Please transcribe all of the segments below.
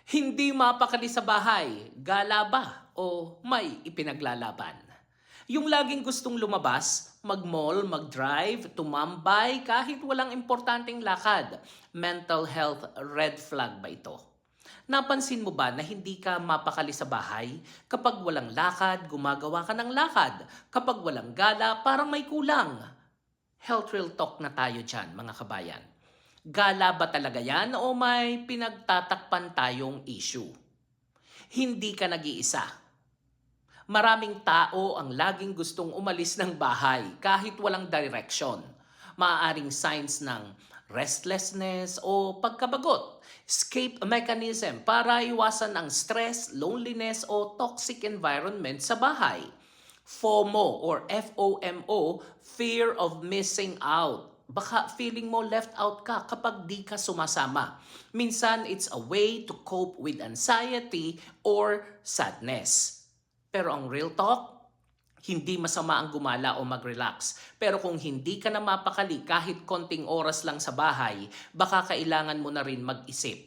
Hindi mapakali sa bahay, gala ba o may ipinaglalaban? Yung laging gustong lumabas, mag-mall, mag-drive, tumambay kahit walang importanteng lakad. Mental health red flag ba ito? Napansin mo ba na hindi ka mapakali sa bahay? Kapag walang lakad, gumagawa ka ng lakad. Kapag walang gala, parang may kulang. Health real talk na tayo dyan, mga kabayan. Gala ba talaga yan o may pinagtatakpan tayong issue? Hindi ka nag-iisa. Maraming tao ang laging gustong umalis ng bahay kahit walang direction. Maaaring signs ng restlessness o pagkabagot. Escape mechanism para iwasan ang stress, loneliness o toxic environment sa bahay. FOMO or FOMO, fear of missing out. Baka feeling mo left out ka kapag di ka sumasama. Minsan, it's a way to cope with anxiety or sadness. Pero ang real talk, hindi masama ang gumala o mag-relax. Pero kung hindi ka na mapakali kahit konting oras lang sa bahay, baka kailangan mo na rin mag-isip.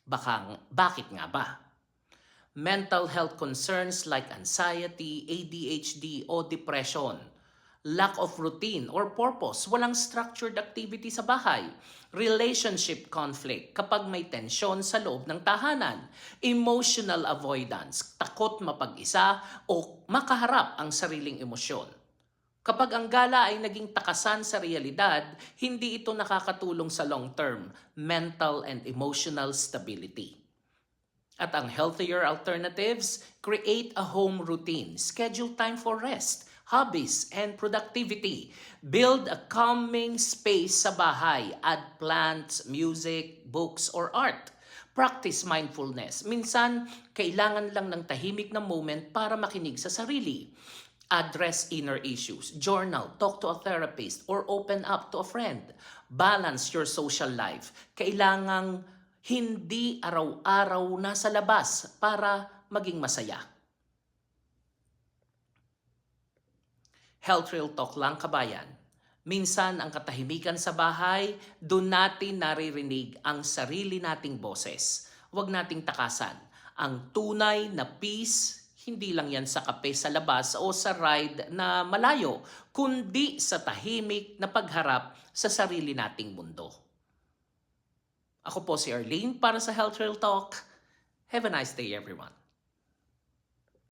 Bakit nga ba? Mental health concerns like anxiety, ADHD o depression, lack of routine or purpose, walang structured activity sa bahay, relationship conflict kapag may tensyon sa loob ng tahanan, emotional avoidance, takot mapag-isa o makaharap ang sariling emosyon. Kapag ang gala ay naging takasan sa realidad, hindi ito nakakatulong sa long-term mental and emotional stability. At ang healthier alternatives, create a home routine, schedule time for rest, hobbies, and productivity. Build a calming space sa bahay, add plants, music, books, or art. Practice mindfulness. Minsan, kailangan lang ng tahimik na moment para makinig sa sarili. Address inner issues, journal, talk to a therapist, or open up to a friend. Balance your social life. Kailangang hindi araw-araw nasa labas para maging masaya. Health real talk lang, kabayan. Minsan ang katahimikan sa bahay, doon natin naririnig ang sarili nating boses. Huwag nating takasan. Ang tunay na peace, hindi lang yan sa kape sa labas o sa ride na malayo, kundi sa tahimik na pagharap sa sarili nating mundo. Ako po si Arlene para sa Health Real Talk. Have a nice day, everyone.